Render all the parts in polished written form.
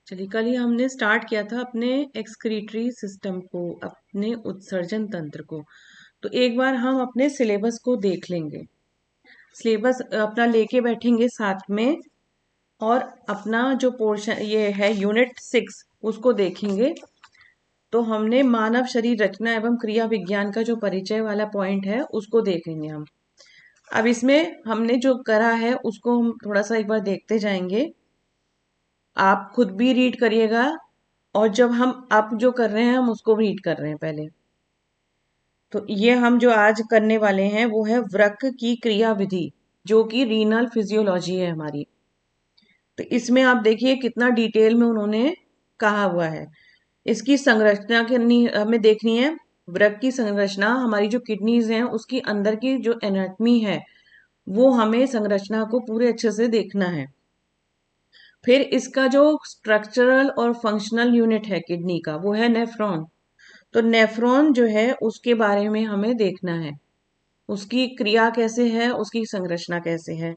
चलिए, कल ही हमने स्टार्ट किया था अपने एक्सक्रीटरी सिस्टम को, अपने उत्सर्जन तंत्र को। तो एक बार हम अपने सिलेबस को देख लेंगे। सिलेबस अपना लेके बैठेंगे साथ में, और अपना जो पोर्शन ये है यूनिट 6 उसको देखेंगे। तो हमने मानव शरीर रचना एवं क्रिया विज्ञान का जो परिचय वाला पॉइंट है उसको देखेंगे हम। अब इसमें हमने जो करा है उसको हम थोड़ा सा एक बार देखते जाएंगे। आप खुद भी रीड करिएगा, और जब हम अब जो कर रहे हैं हम उसको रीड कर रहे हैं पहले। तो ये हम जो आज करने वाले हैं वो है वृक्क की क्रिया विधि, जो कि रीनल फिजियोलॉजी है हमारी। तो इसमें आप देखिए कितना डिटेल में उन्होंने कहा हुआ है। इसकी संरचना करनी हमें देखनी है। वृक्क की संरचना, हमारी जो किडनीज हैं उसकी अंदर की जो एनाटमी है वो हमें संरचना को पूरे अच्छे से देखना है। फिर इसका जो स्ट्रक्चरल और फंक्शनल यूनिट है किडनी का वो है नेफ्रॉन। तो नेफ्रॉन जो है उसके बारे में हमें देखना है, उसकी क्रिया कैसे है, उसकी संरचना कैसे है।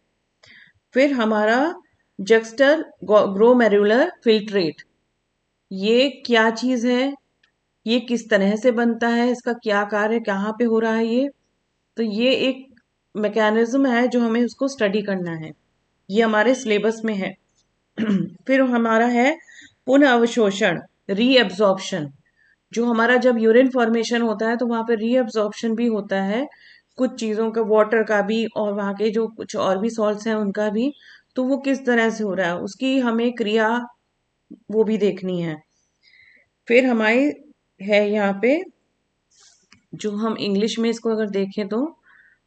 फिर हमारा जक्स्टर ग्लोमेरुलर फिल्ट्रेट, ये क्या चीज है, ये किस तरह से बनता है, इसका क्या कार्य, कहाँ पे हो रहा है ये। तो ये एक मैकेनिज्म है जो हमें उसको स्टडी करना है, ये हमारे सिलेबस में है। फिर हमारा है पुनः अवशोषण, रीअब्जॉर्प्शन। जो हमारा जब यूरिन फॉर्मेशन होता है तो वहां पे रीअब्जॉर्प्शन भी होता है, कुछ चीजों का, वाटर का भी और वहां के जो कुछ और भी सॉल्ट्स हैं उनका भी। तो वो किस तरह से हो रहा है उसकी हमें क्रिया वो भी देखनी है। फिर हमारी है यहाँ पे, जो हम इंग्लिश में इसको अगर देखें तो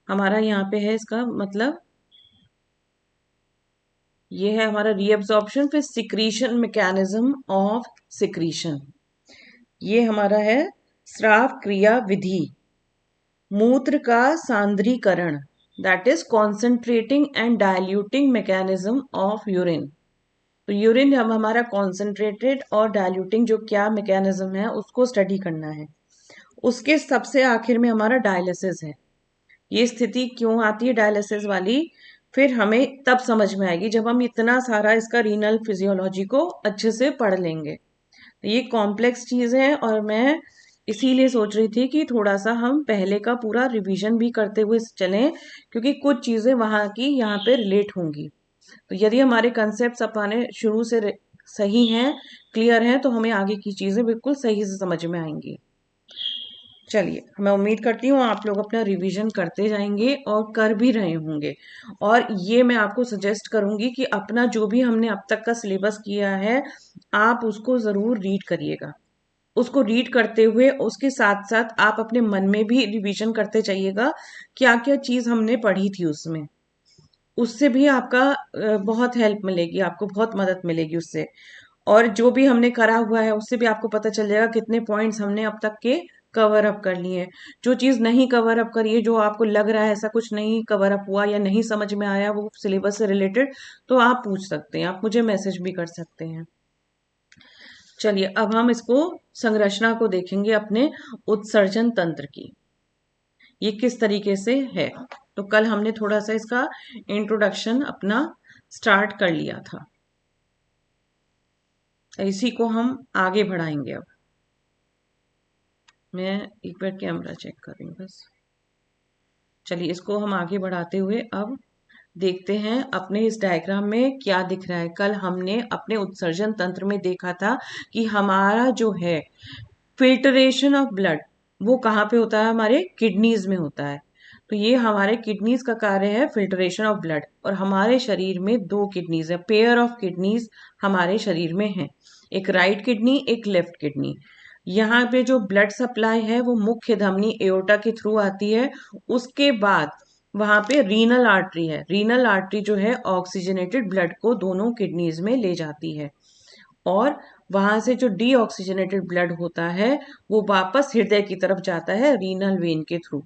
हमारा यहाँ पे है इसका मतलब, ये है हमारा रीअब्जॉर्प्शन। फिर सिक्रीशन, मैकेनिज्म ऑफ सिक्रीशन, ये हमारा है स्राव क्रिया विधि। मूत्र का सांद्रीकरण, that is concentrating and diluting mechanism of urine. तो यूरिन हम हमारा कॉन्सेंट्रेटेड और डायल्यूटिंग जो क्या मैकेनिज्म है उसको स्टडी करना है। उसके सबसे आखिर में हमारा डायलिसिस है। ये स्थिति क्यों आती है डायलिसिस वाली, फिर हमें तब समझ में आएगी जब हम इतना सारा इसका रीनल फिजियोलॉजी को अच्छे से पढ़ लेंगे। ये कॉम्प्लेक्स चीज है, और मैं इसीलिए सोच रही थी कि थोड़ा सा हम पहले का पूरा रिवीजन भी करते हुए चलें, क्योंकि कुछ चीजें वहां की यहाँ पे रिलेट होंगी। तो यदि हमारे कंसेप्ट अपने शुरू से सही हैं, क्लियर हैं, तो हमें आगे की चीजें बिल्कुल सही से समझ में आएंगी। चलिए, मैं उम्मीद करती हूँ आप लोग अपना रिवीजन करते जाएंगे और कर भी रहे होंगे। और ये मैं आपको सजेस्ट करूंगी कि अपना जो भी हमने अब तक का सिलेबस किया है आप उसको जरूर रीड करिएगा। उसको रीड करते हुए उसके साथ साथ आप अपने मन में भी रिवीजन करते जाइएगा, क्या क्या चीज हमने पढ़ी थी उसमें। उससे भी आपका बहुत हेल्प मिलेगी, आपको बहुत मदद मिलेगी उससे। और जो भी हमने करा हुआ है उससे भी आपको पता चल जाएगा कितने पॉइंट्स हमने अब तक के कवर अप कर लिए हैं। जो चीज नहीं कवर अप करी है, जो आपको लग रहा है ऐसा कुछ नहीं कवर अप हुआ या नहीं समझ में आया वो सिलेबस से रिलेटेड, तो आप पूछ सकते हैं, आप मुझे मैसेज भी कर सकते हैं। चलिए, अब हम इसको संरचना को देखेंगे अपने उत्सर्जन तंत्र की, ये किस तरीके से है। तो कल हमने थोड़ा सा इसका इंट्रोडक्शन अपना स्टार्ट कर लिया था, इसी को हम आगे बढ़ाएंगे। अब मैं एक बार कैमरा चेक कर रही हूँ बस। चलिए, इसको हम आगे बढ़ाते हुए अब देखते हैं अपने इस डायग्राम में क्या दिख रहा है। कल हमने अपने उत्सर्जन तंत्र में देखा था कि हमारा जो है फिल्टरेशन ऑफ ब्लड, वो कहाँ पे होता है, हमारे किडनीज में होता है। तो ये हमारे किडनीज का कार्य है फिल्टरेशन ऑफ ब्लड। और हमारे शरीर में दो किडनीज है, पेयर ऑफ किडनीज हमारे शरीर में है, एक राइट किडनी एक लेफ्ट किडनी। यहाँ पे जो ब्लड सप्लाई है वो मुख्य धमनी एओर्टा के थ्रू आती है। उसके बाद वहां पे रीनल आर्टरी है, रीनल आर्टरी जो है ऑक्सीजनेटेड ब्लड को दोनों किडनीज में ले जाती है। और वहां से जो डीऑक्सीजनेटेड ब्लड होता है वो वापस हृदय की तरफ जाता है रीनल वेन के थ्रू।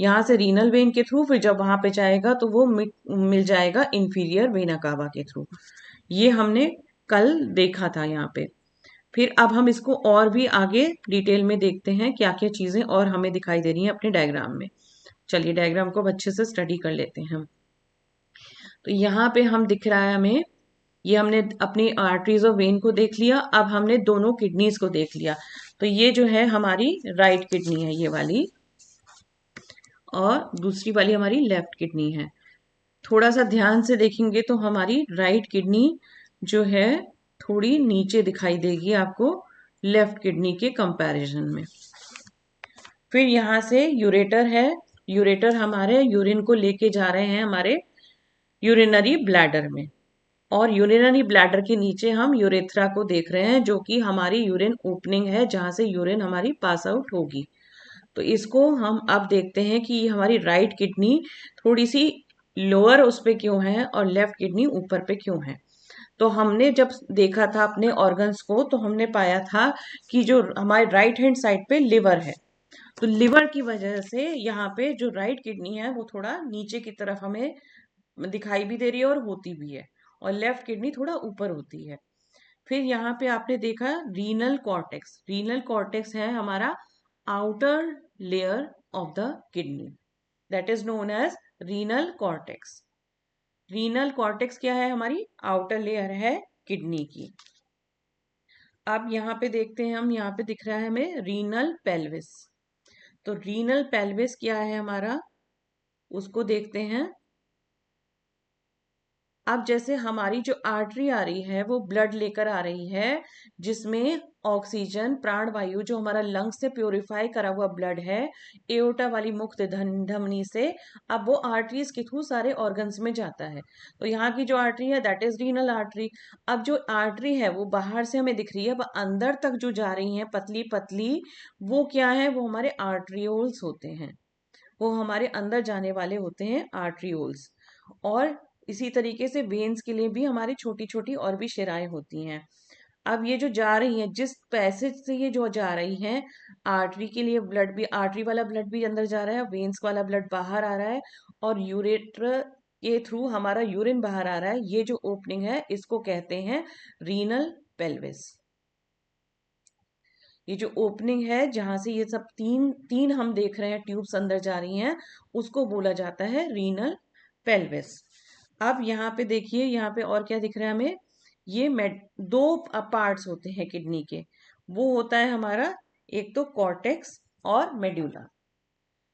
यहाँ से रीनल वेन के थ्रू फिर जब वहां पे जाएगा तो वो मिल जाएगा इंफीरियर वेना कावा के थ्रू। ये हमने कल देखा था यहाँ पे। फिर अब हम इसको और भी आगे डिटेल में देखते हैं क्या क्या चीजें और हमें दिखाई दे रही हैं अपने डायग्राम में। चलिए, डायग्राम को अच्छे से स्टडी कर लेते हैं हम। तो यहाँ पे हम दिख रहा है हमें, ये हमने अपनी आर्टरीज और वेन को देख लिया। अब हमने दोनों किडनीज को देख लिया। तो ये जो है हमारी राइट किडनी है, ये वाली, और दूसरी वाली हमारी लेफ्ट किडनी है। थोड़ा सा ध्यान से देखेंगे तो हमारी राइट किडनी जो है थोड़ी नीचे दिखाई देगी आपको लेफ्ट किडनी के कंपैरिजन में। फिर यहाँ से यूरेटर है। यूरेटर हमारे यूरिन को लेके जा रहे हैं हमारे यूरिनरी ब्लैडर में, और यूरिनरी ब्लैडर के नीचे हम यूरेथ्रा को देख रहे हैं, जो कि हमारी यूरिन ओपनिंग है, जहां से यूरिन हमारी पास आउट होगी। तो इसको हम अब देखते हैं कि हमारी राइट किडनी थोड़ी सी लोअर उस पे क्यों है और लेफ्ट किडनी ऊपर पे क्यों है। तो हमने जब देखा था अपने ऑर्गन्स को, तो हमने पाया था कि जो हमारे राइट हैंड साइड पे लिवर है, तो लिवर की वजह से यहाँ पे जो राइट किडनी है वो थोड़ा नीचे की तरफ हमें दिखाई भी दे रही है और होती भी है, और लेफ्ट किडनी थोड़ा ऊपर होती है। फिर यहाँ पे आपने देखा रीनल कॉर्टेक्स। रीनल कॉर्टेक्स है हमारा outer layer of the kidney, that is known as renal cortex. Renal cortex क्या है? हमारी आउटर लेयर है किडनी की। अब यहाँ पे देखते हैं हम, यहाँ पे दिख रहा है हमें रीनल पेल्विस। तो रीनल पेल्विस क्या है हमारा, उसको देखते हैं। अब जैसे हमारी जो आर्टरी आ रही है वो ब्लड लेकर आ रही है, जिसमें ऑक्सीजन प्राण वायु जो हमारा लंग से प्योरीफाई करा हुआ ब्लड है एओर्टा वाली मुक्त धमनी से, अब वो आर्टरीज के थ्रू सारे ऑर्गन्स में जाता है। तो यहाँ की जो आर्टरी है दैट इज रीनल आर्टरी। अब जो आर्टरी है वो बाहर से हमें दिख रही है, अब अंदर तक जो जा रही है पतली पतली, वो क्या है? वो हमारे आर्ट्रियोल्स होते हैं, वो हमारे अंदर जाने वाले होते हैं आर्ट्रियोल्स। और इसी तरीके से वेन्स के लिए भी हमारी छोटी छोटी और भी शिराएं होती हैं। अब ये जो जा रही हैं, जिस पैसेज से ये जो जा रही हैं, आर्टरी के लिए ब्लड भी, आर्टरी वाला ब्लड भी अंदर जा रहा है, वेन्स वाला ब्लड बाहर आ रहा है, और यूरेटर के थ्रू हमारा यूरिन बाहर आ रहा है। ये जो ओपनिंग है इसको कहते हैं रीनल पेल्विस। ये जो ओपनिंग है जहां से ये सब तीन तीन हम देख रहे हैं ट्यूब्स अंदर जा रही हैं, उसको बोला जाता है रीनल पेल्विस। अब यहाँ पे देखिए, यहाँ पे और क्या दिख रहा है हमें? ये दो पार्ट्स होते हैं किडनी के। वो होता है हमारा, एक तो कॉर्टेक्स और मेड्यूला।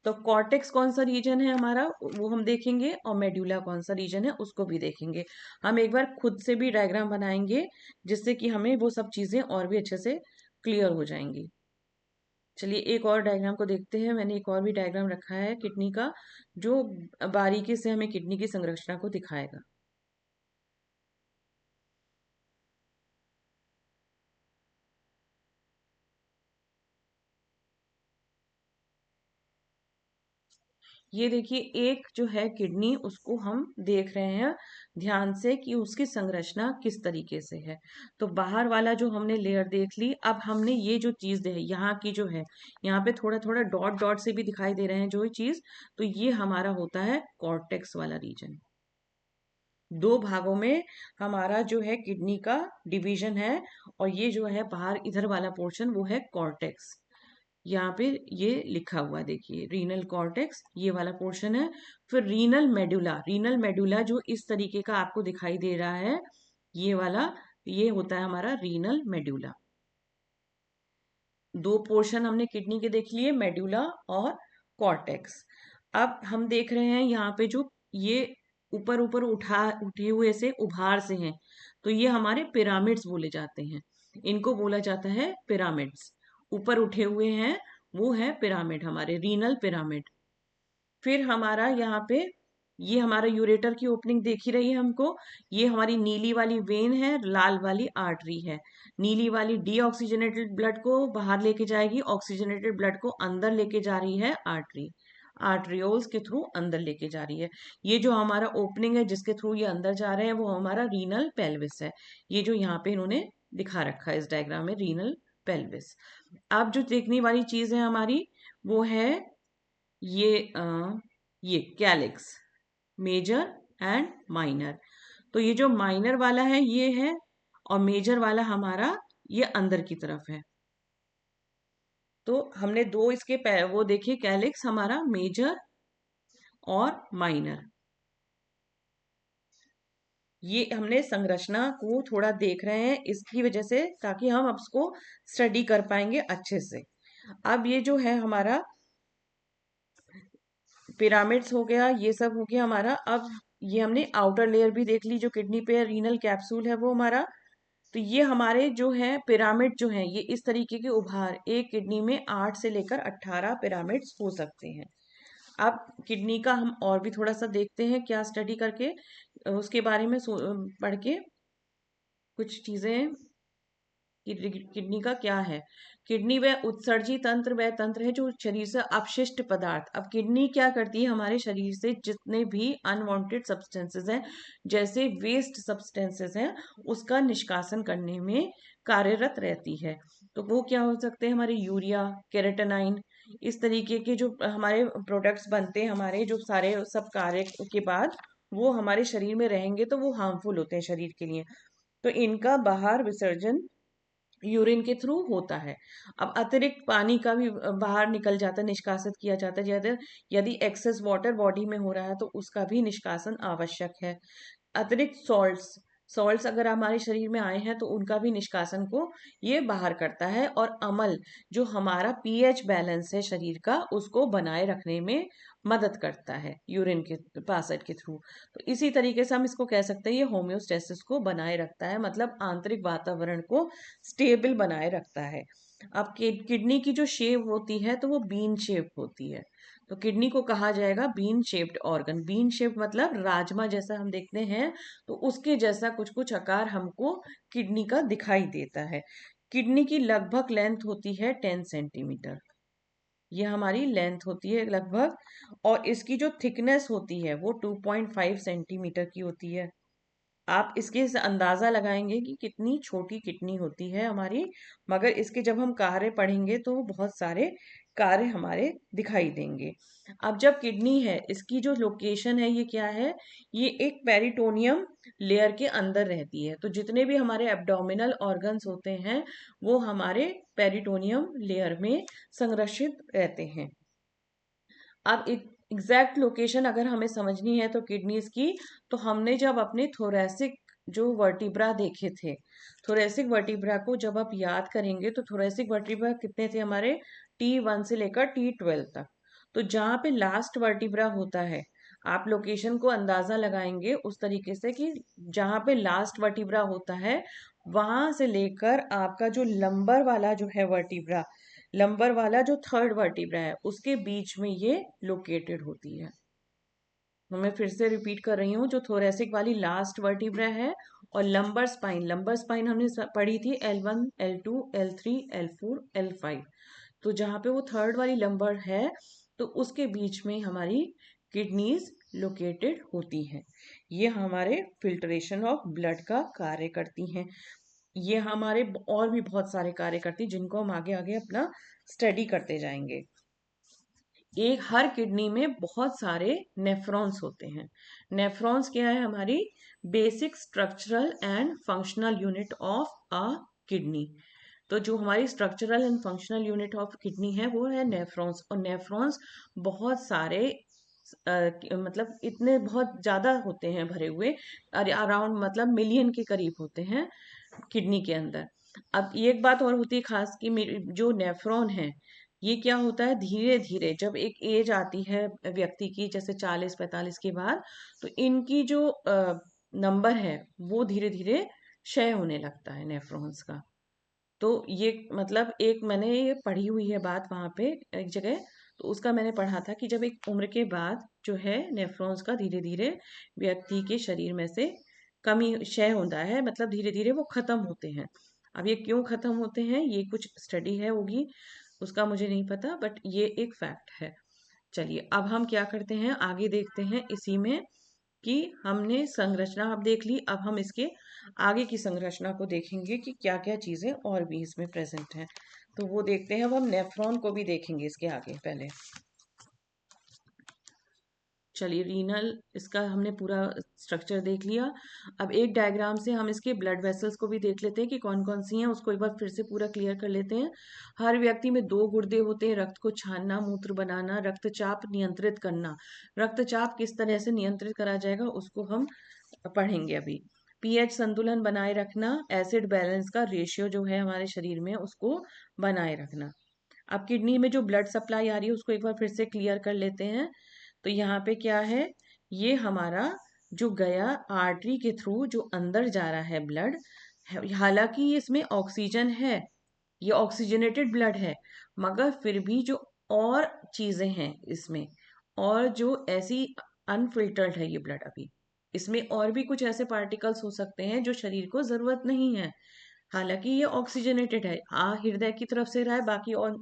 तो कॉर्टेक्स कौन सा रीजन है हमारा, वो हम देखेंगे, और मेड्यूला कौन सा रीजन है उसको भी देखेंगे। हम एक बार खुद से भी डायग्राम बनाएंगे, जिससे कि हमें वो सब चीजें और भी अच्छे से क्लियर हो जाएंगी। चलिए एक और डायग्राम को देखते हैं। मैंने एक और भी डायग्राम रखा है किडनी का, जो बारीकी से हमें किडनी की संरचना को दिखाएगा। ये देखिए, एक जो है किडनी, उसको हम देख रहे हैं ध्यान से कि उसकी संरचना किस तरीके से है। तो बाहर वाला जो हमने लेयर देख ली, अब हमने ये जो चीज दे यहाँ की जो है, यहाँ पे थोड़ा थोड़ा डॉट डॉट से भी दिखाई दे रहे हैं जो ये चीज, तो ये हमारा होता है कॉर्टेक्स वाला रीजन। दो भागों में हमारा जो है किडनी का डिवीजन है, और ये जो है बाहर इधर वाला पोर्शन वो है कॉर्टेक्स। यहाँ पे ये लिखा हुआ है, देखिए रीनल कॉर्टेक्स ये वाला पोर्शन है। फिर रीनल मेडुला, रीनल मेडुला जो इस तरीके का आपको दिखाई दे रहा है, ये वाला, ये होता है हमारा रीनल मेडुला। दो पोर्शन हमने किडनी के देख लिए, मेडुला और कॉर्टेक्स। अब हम देख रहे हैं यहाँ पे जो ये ऊपर ऊपर उठे हुए से उभार से हैं, तो ये हमारे पिरामिड्स बोले जाते हैं। इनको बोला जाता है पिरामिड्स। ऊपर उठे हुए हैं वो है पिरामिड, हमारे रीनल पिरामिड। फिर हमारा यहाँ पे ये हमारा यूरेटर की ओपनिंग देख ही रही है हमको। ये हमारी नीली वाली वेन है, लाल वाली आर्टरी है। नीली वाली डीऑक्सीजनेटेड ब्लड को बाहर लेके जाएगी, ऑक्सीजनेटेड ब्लड को अंदर लेके जा रही है आर्टरी, आर्ट्रियोल्स के थ्रू अंदर लेके जा रही है। ये जो हमारा ओपनिंग है जिसके थ्रू ये अंदर जा रहे हैं वो हमारा रीनल पेल्विस है। ये जो यहाँ पे इन्होंने दिखा रखा है इस डायग्राम में, रीनल पेल्विस। अब जो देखने वाली चीज है हमारी, वो है ये ये कैलिक्स, मेजर एंड माइनर। तो ये जो माइनर वाला है ये है, और मेजर वाला हमारा ये अंदर की तरफ है। तो हमने दो इसके वो देखिए, कैलिक्स हमारा मेजर और माइनर। ये हमने संरचना को थोड़ा देख रहे हैं इसकी वजह से, ताकि हम अब उसको स्टडी कर पाएंगे अच्छे से। अब ये जो है हमारा पिरामिड्स हो गया, ये सब हो गया हमारा। अब ये हमने आउटर लेयर भी देख ली जो किडनी पे रीनल कैप्सूल है वो हमारा। तो ये हमारे जो है पिरामिड जो है, ये इस तरीके के उभार, एक किडनी में 8 से लेकर 18 पिरामिड्स हो सकते हैं। अब किडनी का हम और भी थोड़ा सा देखते हैं, क्या स्टडी करके उसके बारे में पढ़ के कुछ चीजें किडनी का क्या है। किडनी वह उत्सर्जी तंत्र, वह तंत्र है जो शरीर से अपशिष्ट पदार्थ, अब किडनी क्या करती है, हमारे शरीर से जितने भी अनवांटेड सब्सटेंसेस हैं, जैसे वेस्ट सब्सटेंसेस हैं, उसका निष्कासन करने में कार्यरत रहती है। तो वो क्या हो सकते हैं, हमारे यूरिया, केराटिनाइन, इस तरीके के जो हमारे प्रोडक्ट्स बनते हैं, हमारे जो सारे सब कार्य के बाद वो हमारे शरीर में रहेंगे तो वो हार्मफुल होते हैं शरीर के लिए। तो इनका बाहर विसर्जन यूरिन के थ्रू होता है। अब अतिरिक्त पानी का भी बाहर निकल जाता है, निष्कासित किया जाता है। यदि एक्सेस वाटर बॉडी में हो रहा है तो उसका भी निष्कासन आवश्यक है। अतिरिक्त सॉल्ट्स, सॉल्ट्स अगर हमारे शरीर में आए हैं तो उनका भी निष्कासन को ये बाहर करता है। और अमल, जो हमारा पीएच बैलेंस है शरीर का, उसको बनाए रखने में मदद करता है यूरिन के पासेज के थ्रू। तो इसी तरीके से हम इसको कह सकते हैं, ये होम्योस्टेसिस को बनाए रखता है, मतलब आंतरिक वातावरण को स्टेबल बनाए रखता है। अब किडनी की जो शेप होती है तो वो बीन शेप होती है। तो किडनी को कहा जाएगा bean shaped organ. Bean shape मतलब राजमा जैसा हम देखते हैं, तो उसके जैसा कुछ कुछ आकार हमको किडनी का दिखाई देता है। किडनी की लगभग लेंथ होती है 10 सेंटीमीटर, ये हमारी लेंथ होती है लगभग। और इसकी जो थिकनेस होती है वो 2.5 सेंटीमीटर की होती है। आप इसके से अंदाजा लगाएंगे कि कितनी छोटी किडनी होती है हमारी। मगर इसके जब हम कार्य पढ़ेंगे तो बहुत सारे कार्य हमारे दिखाई देंगे। अब जब किडनी है, इसकी जो लोकेशन है ये क्या है, ये एक पेरिटोनियम लेयर के अंदर रहती है। तो जितने भी हमारे एब्डोमिनल ऑर्गन्स होते हैं वो हमारे पेरिटोनियम लेयर में संरक्षित रहते हैं। अब एग्जैक्ट लोकेशन अगर हमें समझनी है तो किडनीज की, तो हमने जब अपने थोरेसिक जो वर्टिब्रा देखे थे, थोरेसिक वर्टिब्रा को जब आप याद करेंगे तो थोरेसिक वर्टिब्रा कितने थे हमारे, T1 से लेकर T12 तक। तो जहाँ पे लास्ट वर्टिब्रा होता है, आप लोकेशन को अंदाजा लगाएंगे उस तरीके से कि जहाँ पे लास्ट वर्टिब्रा होता है वहां से लेकर आपका जो लंबर वाला जो है वर्टिब्रा, लंबर वाला जो थर्ड वर्टिब्रा है, उसके बीच में ये लोकेटेड होती है। तो मैं फिर से रिपीट कर रही हूँ, जो थोरेसिक वाली लास्ट वर्टिब्रा है, और लंबर स्पाइन, लंबर स्पाइन हमने पढ़ी थी L1, L2, L3, L4, L5। तो जहाँ पे वो थर्ड वाली लंबर है तो उसके बीच में हमारी किडनीज लोकेटेड होती हैं। ये हमारे फिल्ट्रेशन ऑफ ब्लड का कार्य करती हैं। ये हमारे और भी बहुत सारे कार्य करती हैं जिनको हम आगे आगे अपना स्टडी करते जाएंगे। एक हर किडनी में बहुत सारे नेफ्रॉन्स होते हैं। नेफ्रॉन्स क्या है, हमारी basic structural and functional unit of a kidney. तो जो हमारी structural and functional unit of kidney है वो है नेफ्रॉन्स। और नेफ्रॉन्स बहुत सारे मतलब इतने बहुत ज्यादा होते हैं भरे हुए, अराउंड मतलब मिलियन के करीब होते हैं किडनी के अंदर। अब एक बात और होती है खास कि जो नेफ्रॉन है, ये क्या होता है, धीरे धीरे जब एक एज आती है व्यक्ति की, जैसे 40-45 के बाद, तो इनकी जो नंबर है वो धीरे धीरे क्षय होने लगता है नेफ्रॉन्स का। तो ये मतलब एक मैंने ये पढ़ी हुई है बात वहां पे एक जगह, तो उसका मैंने पढ़ा था कि जब एक उम्र के बाद जो है नेफ्रॉन्स का धीरे धीरे व्यक्ति के शरीर में से कमी क्षय होता है, मतलब धीरे धीरे वो खत्म होते हैं। अब ये क्यों खत्म होते हैं, ये कुछ स्टडी है होगी, उसका मुझे नहीं पता, बट ये एक फैक्ट है। चलिए अब हम क्या करते हैं, आगे देखते हैं इसी में कि हमने संरचना अब देख ली। अब हम इसके आगे की संरचना को देखेंगे कि क्या क्या चीजें और भी इसमें प्रेजेंट हैं। तो वो देखते हैं। अब हम नेफ्रॉन को भी देखेंगे इसके आगे। पहले चलिए, रीनल, इसका हमने पूरा स्ट्रक्चर देख लिया। अब एक डायग्राम से हम इसके ब्लड वेसल्स को भी देख लेते हैं कि कौन कौन सी हैं, उसको एक बार फिर से पूरा क्लियर कर लेते हैं। हर व्यक्ति में 2 गुर्दे होते हैं, रक्त को छानना, मूत्र बनाना, रक्तचाप नियंत्रित करना। रक्तचाप किस तरह से नियंत्रित करा जाएगा उसको हम पढ़ेंगे अभी। पीएच संतुलन बनाए रखना, एसिड बैलेंस का रेशियो जो है हमारे शरीर में उसको बनाए रखना। अब किडनी में जो ब्लड सप्लाई आ रही है उसको एक बार फिर से क्लियर कर लेते हैं। तो यहाँ पे क्या है, ये हमारा जो गया आर्टरी के थ्रू जो अंदर जा रहा है ब्लड, हालांकि इसमें ऑक्सीजन है, ये ऑक्सीजनेटेड ब्लड है, मगर फिर भी जो और चीजें हैं इसमें, और जो ऐसी अनफिल्टर्ड है ये ब्लड अभी, इसमें और भी कुछ ऐसे पार्टिकल्स हो सकते हैं जो शरीर को जरूरत नहीं है। हालांकि ये ऑक्सीजनेटेड है, हृदय की तरफ से रहा है, बाकी और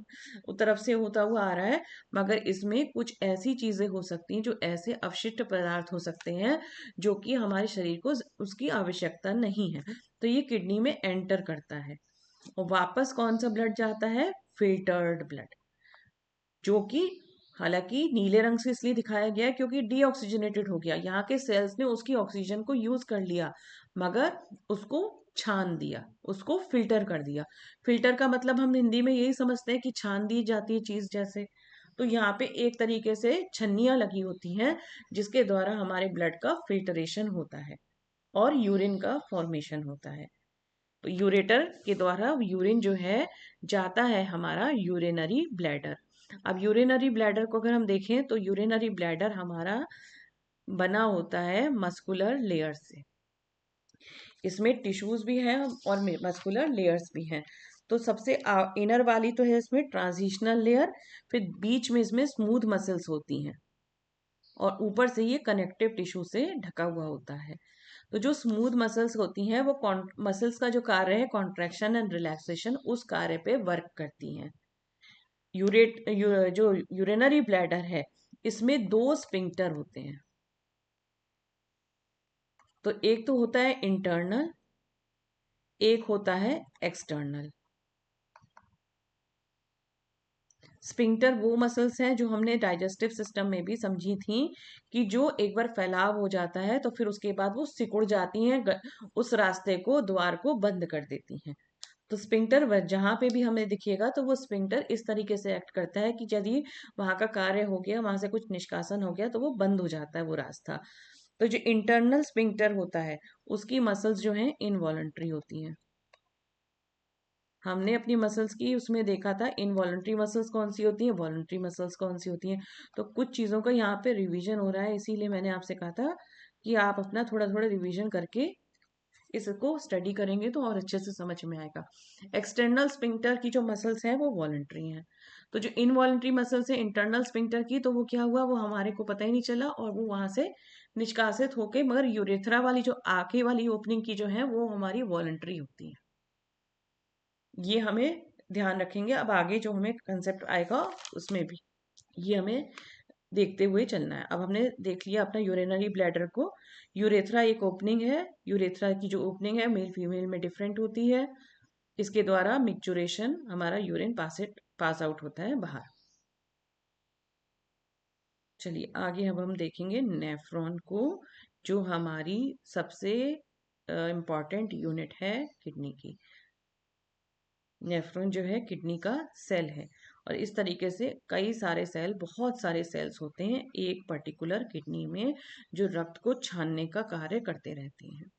तरफ से होता हुआ आ रहा है, मगर इसमें कुछ ऐसी चीजें हो सकती हैं, जो ऐसे अवशिष्ट पदार्थ हो सकते हैं जो कि हमारे शरीर को उसकी आवश्यकता नहीं है, तो ये किडनी में एंटर करता है। और वापस कौन सा ब्लड जाता है, फिल्टर्ड ब्लड, जो कि हालांकि नीले रंग से इसलिए दिखाया गया है क्योंकि डीऑक्सीजनेटेड हो गया, यहाँ के सेल्स ने उसकी ऑक्सीजन को यूज कर लिया, मगर उसको छान दिया, उसको फिल्टर कर दिया। फिल्टर का मतलब हम हिंदी में यही समझते हैं कि छान दी जाती है चीज जैसे। तो यहाँ पे एक तरीके से छन्नियां लगी होती हैं जिसके द्वारा हमारे ब्लड का फिल्टरेशन होता है और यूरिन का फॉर्मेशन होता है। तो यूरेटर के द्वारा यूरिन जो है जाता है हमारा यूरिनरी ब्लैडर। अब यूरिनरी ब्लैडर को अगर हम देखें तो यूरिनरी ब्लैडर हमारा बना होता है मस्कुलर लेयर से, इसमें टिश्यूज भी हैं और मस्कुलर लेयर्स भी हैं। तो सबसे इनर वाली तो है इसमें ट्रांजिशनल लेयर, फिर बीच में इसमें स्मूथ मसल्स होती हैं, और ऊपर से ये कनेक्टिव टिश्यू से ढका हुआ होता है। तो जो स्मूथ मसल्स होती हैं वो मसल्स का जो कार्य है कॉन्ट्रैक्शन एंड रिलैक्सेशन, उस कार्य पे वर्क करती हैं। जो यूरिनरी ब्लैडर है इसमें दो स्पिंक्टर होते हैं। तो एक तो होता है इंटरनल, एक होता है एक्सटर्नल। स्पिंक्टर वो मसल्स हैं जो हमने डाइजेस्टिव सिस्टम में भी समझी थी, कि जो एक बार फैलाव हो जाता है तो फिर उसके बाद वो सिकुड़ जाती हैं, उस रास्ते को, द्वार को बंद कर देती हैं। तो स्पिंक्टर जहां पे भी हमें दिखेगा तो वो स्पिंक्टर इस तरीके से एक्ट करता है कि यदि वहां का कार्य हो गया, वहां से कुछ निष्कासन हो गया, तो वो बंद हो जाता है वो रास्ता। तो जो इंटरनल स्पिंक्टर होता है उसकी मसल्स जो हैं इनवॉलंटरी होती हैं। हमने अपनी मसल्स की उसमें देखा था इनवॉलंटरी मसल्स कौन सी होती हैं, वॉलंटरी मसल्स कौन सी होती हैं। तो कुछ चीज़ों का यहाँ पे रिवीजन हो रहा है, इसीलिए मैंने आपसे कहा था कि आप अपना थोड़ा थोड़ा रिवीजन करके इसको स्टडी करेंगे तो और अच्छे से समझ में आएगा। एक्सटर्नल स्पिंक्टर की जो मसल्स हैं वो वॉलंटरी हैं। तो जो इनवॉलंटरी मसल्स है इंटरनल स्पिंक्टर की, तो वो क्या हुआ, वो हमारे को पता ही नहीं चला और वो वहां से निष्कासित होके, मगर यूरेथ्रा वाली जो आगे वाली ओपनिंग की जो है वो हमारी वॉलंटरी होती है। ये हमें ध्यान रखेंगे, अब आगे जो हमें कंसेप्ट आएगा उसमें भी ये हमें देखते हुए चलना है। अब हमने देख लिया अपना यूरिनरी ब्लैडर को। यूरेथ्रा एक ओपनिंग है, यूरेथ्रा की जो ओपनिंग है मेल फीमेल में डिफरेंट होती है, इसके द्वारा मिक्चुरेशन हमारा यूरिन पास आउट होता है बाहर। चलिए आगे अब हम देखेंगे नेफ्रॉन को, जो हमारी सबसे इम्पॉर्टेंट यूनिट है किडनी की। नेफ्रॉन जो है किडनी का सेल है, और इस तरीके से कई सारे सेल, बहुत सारे सेल्स होते हैं एक पर्टिकुलर किडनी में, जो रक्त को छानने का कार्य करते रहते हैं।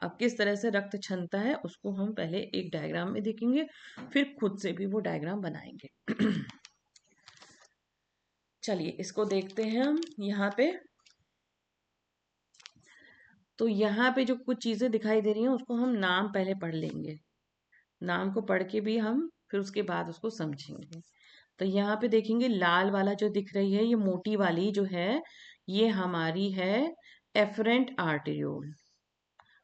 अब किस तरह से रक्त छनता है उसको हम पहले एक डायग्राम में देखेंगे, फिर खुद से भी वो डायग्राम बनाएंगे। चलिए इसको देखते हैं हम यहाँ पे। तो यहाँ पे जो कुछ चीजें दिखाई दे रही हैं उसको हम नाम पहले पढ़ लेंगे, नाम को पढ़ के भी हम फिर उसके बाद उसको समझेंगे। तो यहाँ पे देखेंगे लाल वाला जो दिख रही है, ये मोटी वाली जो है, ये हमारी है एफरेंट आर्टेरियोल।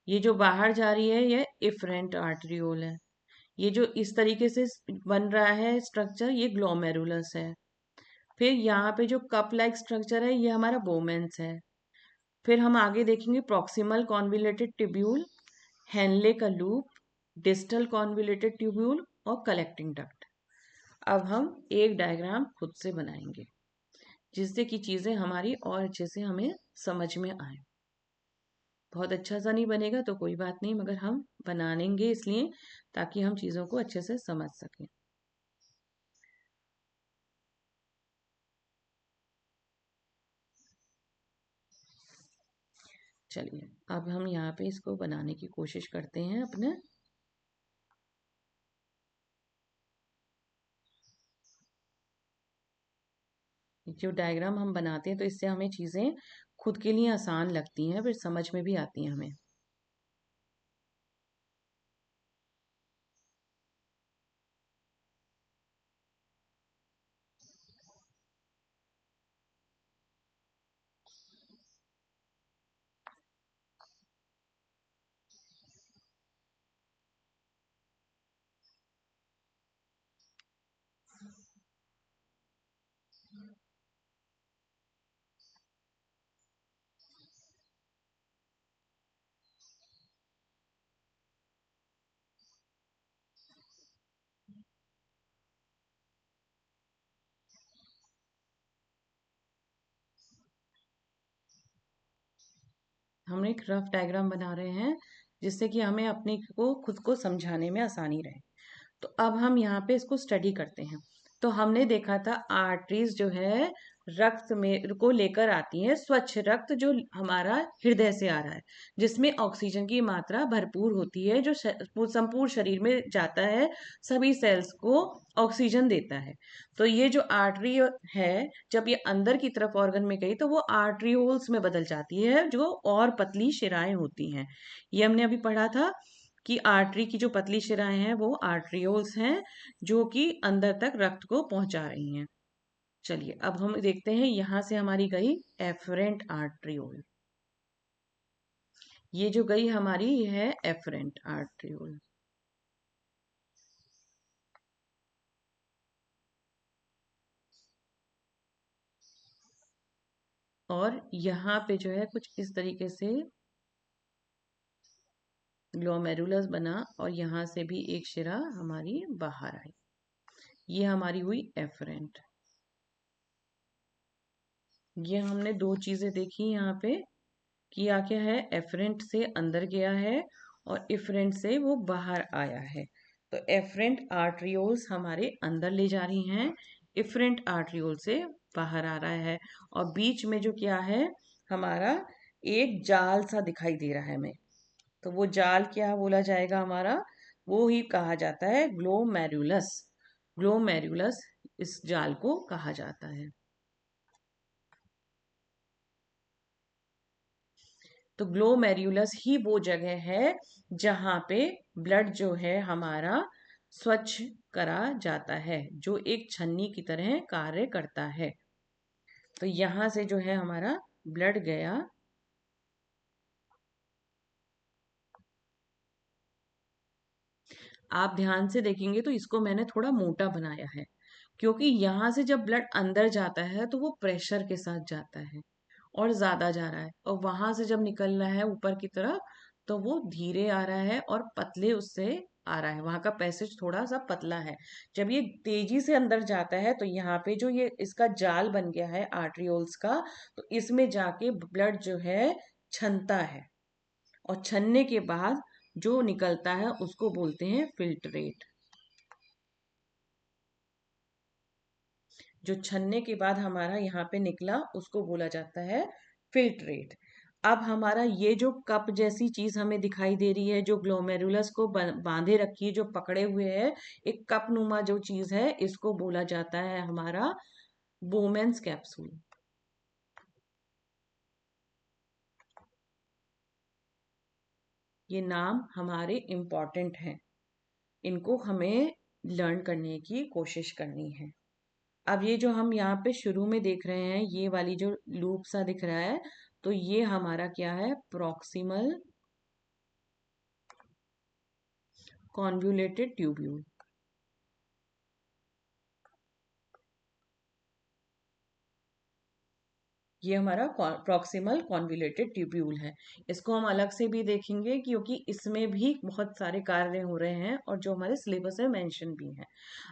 ये जो बाहर जा रही है ये इफरेंट आर्टेरियोल है। ये जो इस तरीके से बन रहा है स्ट्रक्चर, ये ग्लोमेरुलस है। फिर यहाँ पे जो कप लाइक स्ट्रक्चर है ये हमारा बोमेंस है। फिर हम आगे देखेंगे प्रॉक्सिमल कॉन्विलेटेड ट्यूब्यूल, हेनले का लूप, डिस्टल कॉन्विलेटेड ट्यूब्यूल और कलेक्टिंग डक्ट। अब हम एक डायग्राम खुद से बनाएंगे जिससे कि चीजें हमारी और अच्छे से हमें समझ में आए। बहुत अच्छा सा नहीं बनेगा तो कोई बात नहीं, मगर हम बनाएंगे इसलिए ताकि हम चीजों को अच्छे से समझ सकें। चलिए अब हम यहाँ पे इसको बनाने की कोशिश करते हैं अपने। जो डायग्राम हम बनाते हैं तो इससे हमें चीज़ें खुद के लिए आसान लगती हैं, फिर समझ में भी आती हैं हमें। हम एक रफ डायग्राम बना रहे हैं जिससे कि हमें अपने को खुद को समझाने में आसानी रहे। तो अब हम यहाँ पे इसको स्टडी करते हैं। तो हमने देखा था आर्टरीज जो है रक्त में को लेकर आती हैं स्वच्छ रक्त जो हमारा हृदय से आ रहा है, जिसमें ऑक्सीजन की मात्रा भरपूर होती है, जो संपूर्ण शरीर में जाता है, सभी सेल्स को ऑक्सीजन देता है। तो ये जो आर्टरी है, जब ये अंदर की तरफ ऑर्गन में गई तो वो आर्ट्रियोल्स में बदल जाती है, जो और पतली शिराएं होती हैं। ये हमने अभी पढ़ा था कि आर्टरी की जो पतली शिराएं हैं वो आर्ट्रियोल्स हैं, जो कि अंदर तक रक्त को पहुंचा रही हैं। चलिए अब हम देखते हैं, यहां से हमारी गई एफरेंट आर्ट्रियोल। ये जो गई हमारी ये है एफरेंट आर्ट्रियोल। और यहाँ पे जो है कुछ इस तरीके से ग्लोमेरुलस बना और यहाँ से भी एक शिरा हमारी बाहर आई। ये हमारी हुई एफरेंट। ये हमने दो चीजें देखी यहाँ पे, किया क्या है, एफरेंट से अंदर गया है और इफरेंट से वो बाहर आया है। तो एफरेंट आर्ट्रियोल्स हमारे अंदर ले जा रही हैं, इफरेंट आर्ट्रियोल से बाहर आ रहा है। और बीच में जो क्या है हमारा, एक जाल सा दिखाई दे रहा है हमें। तो वो जाल क्या बोला जाएगा हमारा, वो ही कहा जाता है ग्लोमेरुलस। ग्लोमेरुलस इस जाल को कहा जाता है। तो ग्लोमेरुलस ही वो जगह है जहां पे ब्लड जो है हमारा स्वच्छ करा जाता है, जो एक छन्नी की तरह कार्य करता है। तो यहां से जो है हमारा ब्लड गया। आप ध्यान से देखेंगे तो इसको मैंने थोड़ा मोटा बनाया है, क्योंकि यहां से जब ब्लड अंदर जाता है तो वो प्रेशर के साथ जाता है और ज्यादा जा रहा है, और वहां से जब निकल रहा है ऊपर की तरफ तो वो धीरे आ रहा है और पतले उससे आ रहा है। वहां का पैसेज थोड़ा सा पतला है। जब ये तेजी से अंदर जाता है तो यहाँ पे जो ये इसका जाल बन गया है आर्ट्रियोल्स का, तो इसमें जाके ब्लड जो है छनता है, और छनने के बाद जो निकलता है उसको बोलते हैं फिल्ट्रेट। जो छनने के बाद हमारा यहाँ पे निकला उसको बोला जाता है फिल्ट्रेट। अब हमारा ये जो कप जैसी चीज हमें दिखाई दे रही है, जो ग्लोमेरुलस को बांधे रखी है, जो पकड़े हुए है, एक कप नुमा जो चीज है, इसको बोला जाता है हमारा बोमेन्स कैप्सूल। ये नाम हमारे इम्पोर्टेंट हैं, इनको हमें लर्न करने की कोशिश करनी है। अब ये जो हम यहाँ पे शुरू में देख रहे हैं, ये वाली जो लूप सा दिख रहा है, तो ये हमारा क्या है, प्रॉक्सिमल कॉन्वुलेटेड ट्यूब्यूल। ये हमारा प्रॉक्सिमल कॉन्वुलेटेड ट्यूब्यूल है। इसको हम अलग से भी देखेंगे क्योंकि इसमें भी बहुत सारे कार्य हो रहे हैं और जो हमारे सिलेबस में मेंशन भी है।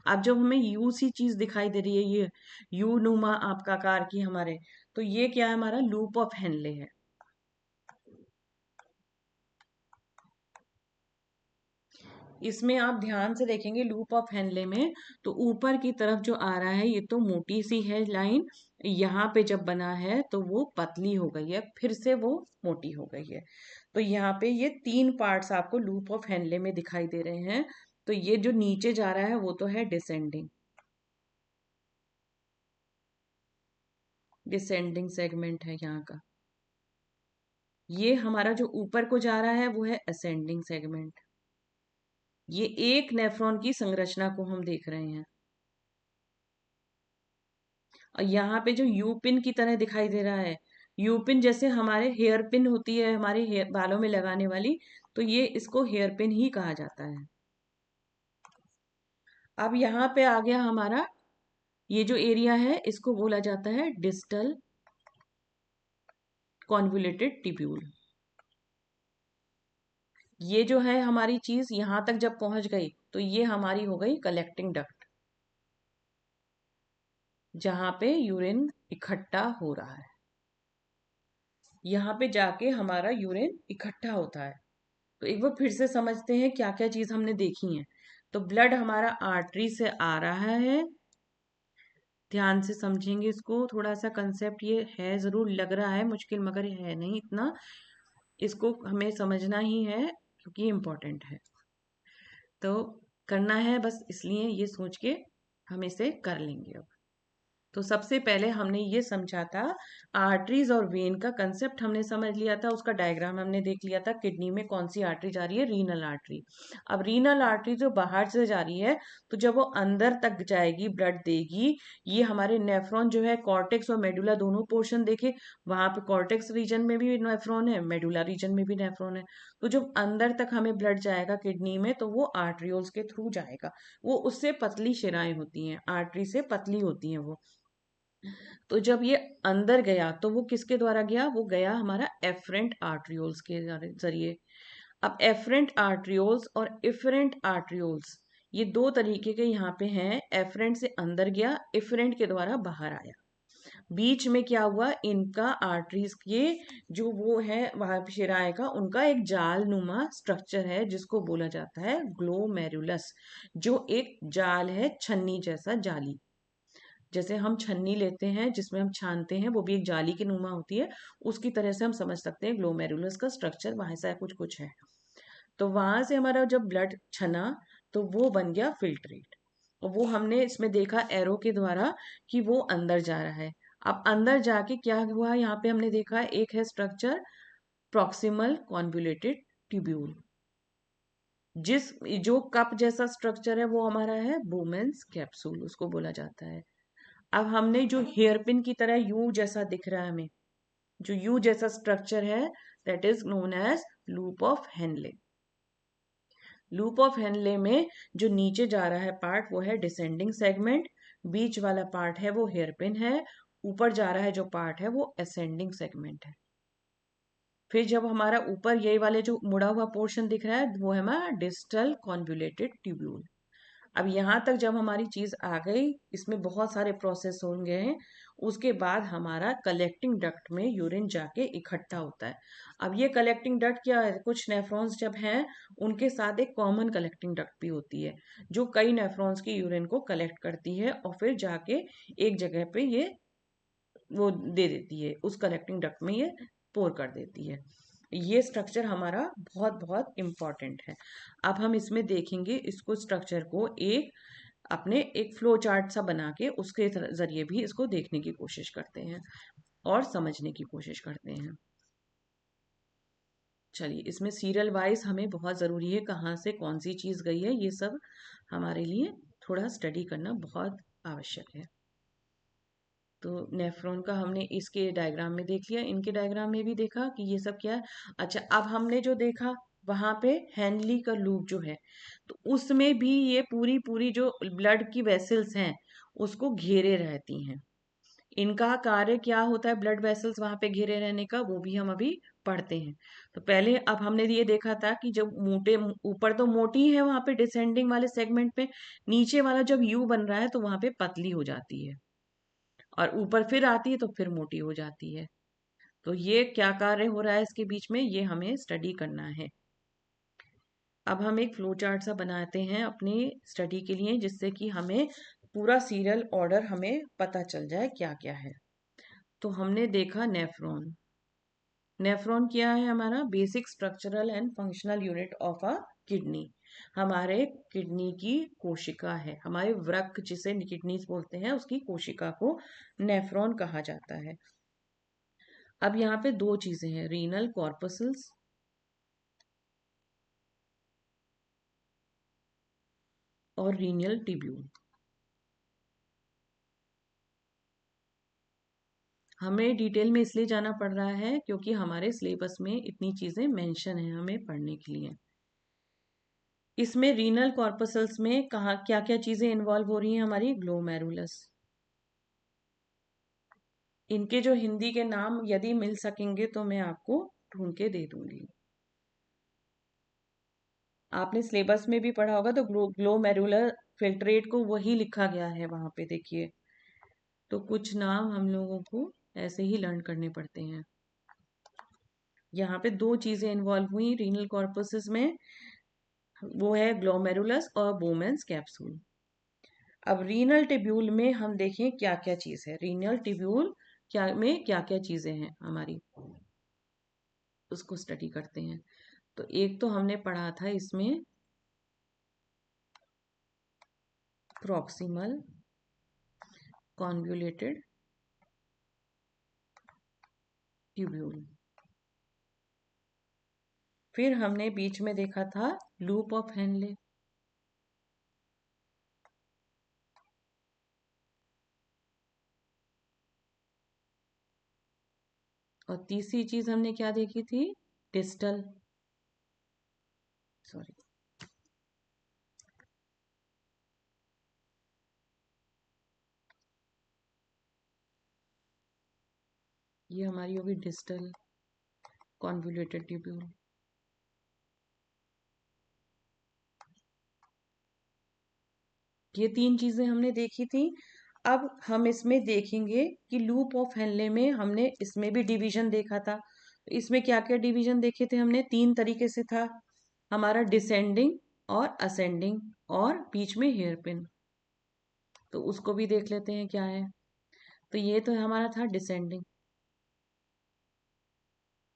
अब जब हमें यू सी चीज दिखाई दे रही है, ये यू नुमा आपका आकार की हमारे, तो ये क्या है, हमारा लूप ऑफ हेनले है। इसमें आप ध्यान से देखेंगे लूप ऑफ हेनले में, तो ऊपर की तरफ जो आ रहा है ये तो मोटी सी है लाइन, यहाँ पे जब बना है तो वो पतली हो गई है, फिर से वो मोटी हो गई है। तो यहाँ पे ये 3 पार्ट्स आपको लूप ऑफ हेनले में दिखाई दे रहे हैं। तो ये जो नीचे जा रहा है वो तो है डिसेंडिंग, डिसेंडिंग सेगमेंट है यहाँ का। ये हमारा जो ऊपर को जा रहा है वो है असेंडिंग सेगमेंट। ये एक नेफ्रॉन की संरचना को हम देख रहे हैं। और यहाँ पे जो यू पिन की तरह दिखाई दे रहा है, यू पिन जैसे हमारे हेयर पिन होती है हमारे हेयर बालों में लगाने वाली, तो ये इसको हेयर पिन ही कहा जाता है। अब यहाँ पे आ गया हमारा ये जो एरिया है, इसको बोला जाता है डिस्टल कॉन्वुलेटेड टिब्यूल। ये जो है हमारी चीज यहां तक जब पहुंच गई तो ये हमारी हो गई कलेक्टिंग डक्ट, जहां पे यूरिन इकट्ठा हो रहा है। यहाँ पे जाके हमारा यूरिन इकट्ठा होता है। तो एक बार फिर से समझते हैं क्या क्या चीज हमने देखी है। तो ब्लड हमारा आर्टरी से आ रहा है, ध्यान से समझेंगे इसको, थोड़ा सा कंसेप्ट ये है, जरूर लग रहा है मुश्किल मगर ये है नहीं इतना, इसको हमें समझना ही है क्योंकि इम्पोर्टेंट है। तो करना है बस, इसलिए ये सोच के हम इसे कर लेंगे अब। तो सबसे पहले हमने ये समझा था, आर्टरीज और वेन का कंसेप्ट हमने समझ लिया था, उसका डायग्राम हमने देख लिया था। किडनी में कौन सी आर्टरी जा रही है, रीनल आर्टरी। अब रीनल आर्टरी जो बाहर से जा रही है, तो जब वो अंदर तक जाएगी ब्लड देगी, ये हमारे नेफ्रॉन जो है, कॉर्टेक्स और मेडुला दोनों पोर्शन देखे, वहां पे कॉर्टेक्स रीजन में भी नेफ्रॉन है, मेडुला रीजन में भी नेफ्रॉन है। तो जब अंदर तक हमें ब्लड जाएगा किडनी में, तो वो आर्ट्रियोल्स के थ्रू जाएगा। वो उससे पतली शिराएं होती हैं, आर्टरी से पतली होती हैं वो। तो जब ये अंदर गया तो वो किसके द्वारा गया, वो गया हमारा एफरेंट आर्ट्रियोल्स के जरिए। अब एफरेंट आर्ट्रियोल्स और इफरेंट आर्ट्रियोल्स, ये दो तरीके के यहाँ पे हैं। एफरेंट से अंदर गया, इफरेंट के द्वारा बाहर आया। बीच में क्या हुआ, इनका आर्टरीज के जो वो है वहां पे शिराएं का, उनका एक जाल नुमा स्ट्रक्चर है जिसको बोला जाता है ग्लोमेरुलस, जो एक जाल है, छन्नी जैसा जाली। जैसे हम छन्नी लेते हैं जिसमें हम छानते हैं, वो भी एक जाली की नुमा होती है, उसकी तरह से हम समझ सकते हैं ग्लोमेरुलस का स्ट्रक्चर वहां से कुछ कुछ है। तो वहां से हमारा जब ब्लड छना तो वो बन गया फिल्ट्रेट, और वो हमने इसमें देखा एरो के द्वारा कि वो अंदर जा रहा है। अब अंदर जाके क्या हुआ, यहाँ पे हमने देखा एक है स्ट्रक्चर प्रॉक्सिमल कॉन्वुलेटेड ट्यूब्यूल, जिस जो कप जैसा स्ट्रक्चर है वो हमारा है बोमेन्स कैप्सूल, उसको बोला जाता है। अब हमने जो हेयर पिन की तरह यू जैसा दिख रहा है हमें, जो यू जैसा स्ट्रक्चर है, that is known as loop of Henle. Loop of Henle में जो नीचे जा रहा है पार्ट वो है डिसेंडिंग सेगमेंट, बीच वाला पार्ट है वो हेयर पिन है, ऊपर जा रहा है जो पार्ट है वो असेंडिंग सेगमेंट है। फिर जब हमारा ऊपर यही वाले जो मुड़ा हुआ पोर्शन दिख रहा है वो है हमारा डिस्टल कॉन्वुलेटेड ट्यूब्यूल। अब यहाँ तक जब हमारी चीज आ गई, इसमें बहुत सारे प्रोसेस होंगे हैं, उसके बाद हमारा कलेक्टिंग डक्ट में यूरिन जाके इकट्ठा होता है। अब ये कलेक्टिंग डक्ट क्या है, कुछ नेफ्रॉन्स जब हैं उनके साथ एक कॉमन कलेक्टिंग डक्ट भी होती है, जो कई नेफ्रॉन्स की यूरिन को कलेक्ट करती है और फिर जाके एक जगह पे ये वो दे देती है, उस कलेक्टिंग डक्ट में ये पोर कर देती है। ये स्ट्रक्चर हमारा बहुत बहुत इम्पॉर्टेंट है। अब हम इसमें देखेंगे इसको स्ट्रक्चर को एक अपने एक फ्लो चार्ट सा बना के उसके जरिए भी इसको देखने की कोशिश करते हैं और समझने की कोशिश करते हैं। चलिए, इसमें सीरियल वाइज हमें बहुत ज़रूरी है कहाँ से कौन सी चीज़ गई है, ये सब हमारे लिए थोड़ा स्टडी करना बहुत आवश्यक है। तो नेफ्रॉन का हमने इसके डायग्राम में देख लिया, इनके डायग्राम में भी देखा कि ये सब क्या है। अच्छा, अब हमने जो देखा वहां पे हैंडली का लूप जो है, तो उसमें भी ये पूरी पूरी जो ब्लड की वेसल्स हैं उसको घेरे रहती हैं। इनका कार्य क्या होता है ब्लड वेसल्स वहां पे घेरे रहने का, वो भी हम अभी पढ़ते हैं। तो पहले अब हमने ये देखा था कि जब मोटे ऊपर तो मोटी है वहां पे डिसेंडिंग वाले सेगमेंट पे, नीचे वाला जब यू बन रहा है तो वहां पे पतली हो जाती है, और ऊपर फिर आती है तो फिर मोटी हो जाती है। तो ये क्या कार्य हो रहा है इसके बीच में, ये हमें स्टडी करना है। अब हम एक फ्लो चार्ट सा बनाते हैं अपनी स्टडी के लिए, जिससे कि हमें पूरा सीरियल ऑर्डर हमें पता चल जाए क्या क्या है। तो हमने देखा नेफ्रॉन, नेफ्रॉन क्या है? हमारा basic structural and functional unit of a kidney. हमारे किडनी की कोशिका है, हमारे वृक्क जिसे किडनी बोलते हैं उसकी कोशिका को नेफ्रॉन कहा जाता है। अब यहाँ पे दो चीजें हैं, रीनल कॉर्पसल्स और रीनल ट्यूब्यूल। हमें डिटेल में इसलिए जाना पड़ रहा है क्योंकि हमारे सिलेबस में इतनी चीजें मेंशन है हमें पढ़ने के लिए। इसमें रीनल कॉर्पसल्स में कहा क्या क्या चीजें इन्वॉल्व हो रही हैं? हमारी ग्लोमेरुलस। इनके जो हिंदी के नाम यदि मिल सकेंगे तो मैं आपको ढूंढ के दे दूंगी। आपने सिलेबस में भी पढ़ा होगा तो ग्लोमेरुलर फिल्ट्रेट को वही लिखा गया है वहां पे, देखिए। तो कुछ नाम हम लोगों को ऐसे ही लर्न करने पड़ते हैं। यहाँ पे दो चीजें इन्वॉल्व हुई रीनल कॉर्पसेस में, वो है ग्लोमेरुलस और बोमेन्स कैप्सूल। अब रीनल टिब्यूल में हम देखें क्या क्या चीज है। रीनल टिब्यूल क्या में क्या क्या चीजें हैं हमारी, उसको स्टडी करते हैं। तो एक तो हमने पढ़ा था इसमें प्रॉक्सिमल कॉन्वोल्यूटेड ट्यूब्यूल। फिर हमने बीच में देखा था लूप ऑफ हेनले। और तीसरी चीज हमने क्या देखी थी? डिस्टल, सॉरी, ये हमारी होगी डिस्टल कॉन्वोल्यूटेड ट्यूब्यूल। ये तीन चीजें हमने देखी थी। अब हम इसमें देखेंगे कि लूप ऑफ हेनले में हमने इसमें भी डिवीजन देखा था। इसमें क्या क्या डिवीजन देखे थे हमने? तीन तरीके से था हमारा, डिसेंडिंग और असेंडिंग और बीच में हेयर पिन। तो उसको भी देख लेते हैं क्या है। तो ये तो हमारा था डिसेंडिंग।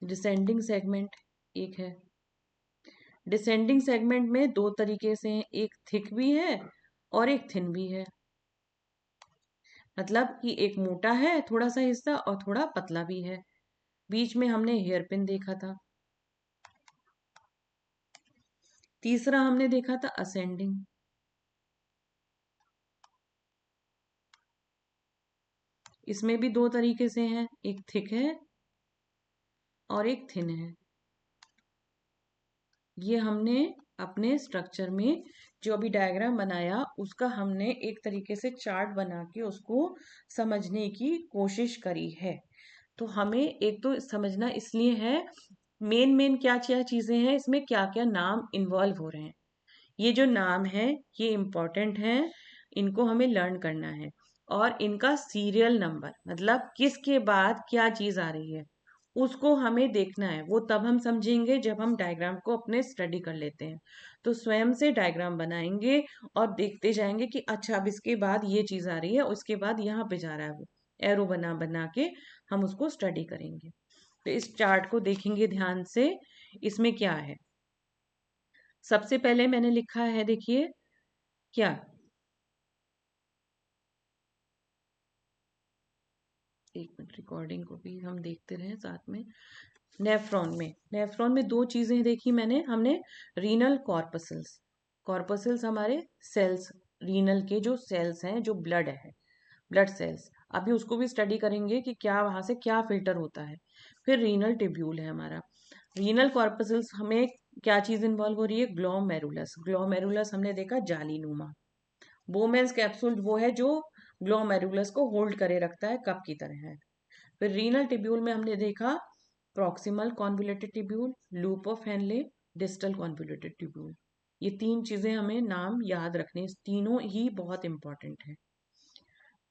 डिसेंडिंग सेगमेंट एक है। डिसेंडिंग सेगमेंट में दो तरीके से हैं, एक थिक भी है और एक थिन भी है। मतलब कि एक मोटा है थोड़ा सा हिस्सा और थोड़ा पतला भी है। बीच में हमने हेयर पिन देखा था। तीसरा हमने देखा था असेंडिंग। इसमें भी दो तरीके से हैं, एक थिक है और एक थिन है। ये हमने अपने स्ट्रक्चर में जो अभी डायग्राम बनाया उसका हमने एक तरीके से चार्ट बना के उसको समझने की कोशिश करी है। तो हमें एक तो समझना इसलिए है मेन मेन क्या क्या चीजें हैं, इसमें क्या क्या नाम इन्वॉल्व हो रहे हैं। ये जो नाम है ये इम्पोर्टेंट है, इनको हमें लर्न करना है। और इनका सीरियल नंबर मतलब किसके बाद क्या चीज आ रही है उसको हमें देखना है। वो तब हम समझेंगे जब हम डायग्राम को अपने स्टडी कर लेते हैं। तो स्वयं से डायग्राम बनाएंगे और देखते जाएंगे कि अच्छा अब इसके बाद ये चीज आ रही है, उसके बाद यहाँ पे जा रहा है, वो एरो बना बना के हम उसको स्टडी करेंगे। तो इस चार्ट को देखेंगे ध्यान से। इसमें क्या है? सबसे पहले मैंने लिखा है, देखिए क्या, एक मिनट रिकॉर्डिंग को भी हम देखते रहे साथ में। नेफ्रॉन में दो चीजें देखी मैंने, हमने रीनल कॉर्पसल्स। कॉर्पसल्स हमारे सेल्स, रीनल के जो सेल्स हैं, जो ब्लड है, ब्लड सेल्स। अभी उसको भी स्टडी करेंगे कि क्या वहां से क्या फिल्टर होता है। फिर रीनल टिब्यूल है हमारा। रीनल कॉर्पसल्स हमें क्या चीज इन्वॉल्व हो रही है? ग्लोमेरुलस। ग्लोमेरुलस हमने देखा जालीनुमा। बोमेन्स कैप्सूल वो है जो ग्लोमेरुलस को होल्ड करे रखता है, कप की तरह है। फिर रीनल टिब्यूल में हमने देखा proximal convoluted tubule, loop of Henle, distal convoluted tubule. ये तीन चीजें हमें नाम याद रखने, तीनों ही बहुत इंपॉर्टेंट है।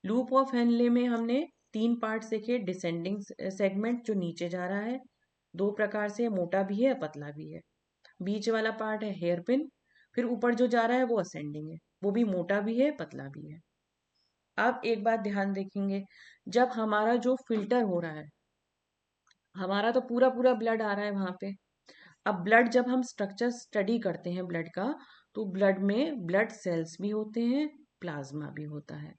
लूप ऑफ हेनले में हमने तीन पार्ट देखे। डिसेंडिंग सेगमेंट जो नीचे जा रहा है, दो प्रकार से, मोटा भी है पतला भी है। बीच वाला पार्ट है हेयर पिन। फिर ऊपर जो जा रहा है वो असेंडिंग है, वो भी मोटा भी है पतला भी है। अब एक बात ध्यान देखेंगे, जब हमारा जो फिल्टर हो रहा है हमारा तो पूरा पूरा ब्लड आ रहा है वहां पे। अब ब्लड जब हम स्ट्रक्चर स्टडी करते हैं ब्लड का, तो ब्लड में ब्लड सेल्स भी होते हैं, प्लाज्मा भी होता है।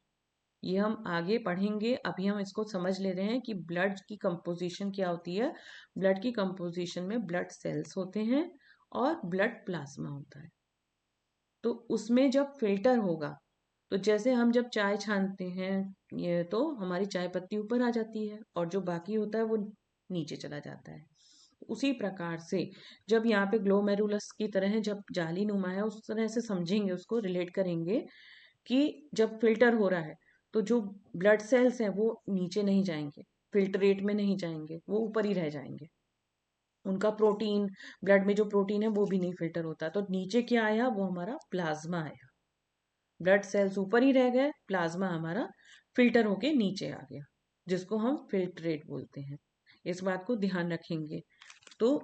ये हम आगे पढ़ेंगे, अभी हम इसको समझ ले रहे हैं कि ब्लड की कंपोजिशन क्या होती है। ब्लड की कंपोजिशन में ब्लड सेल्स होते हैं और ब्लड प्लाज्मा होता है। तो उसमें जब फिल्टर होगा, तो जैसे हम जब चाय छानते हैं, ये तो हमारी चाय पत्ती ऊपर आ जाती है और जो बाकी होता है वो नीचे चला जाता है। उसी प्रकार से जब यहाँ पे ग्लोमेरुलस की तरह है, जब जाली नुमा है, उस तरह से समझेंगे, उसको रिलेट करेंगे कि जब फिल्टर हो रहा है तो जो ब्लड सेल्स हैं वो नीचे नहीं जाएंगे, फिल्ट्रेट में नहीं जाएंगे, वो ऊपर ही रह जाएंगे। उनका प्रोटीन, ब्लड में जो प्रोटीन है वो भी नहीं फिल्टर होता, तो नीचे क्या आया, वो हमारा प्लाज्मा आया। ब्लड सेल्स ऊपर ही रह गए, प्लाज्मा हमारा फिल्टर होके नीचे आ गया, जिसको हम फिल्ट्रेट बोलते हैं। इस बात को ध्यान रखेंगे। तो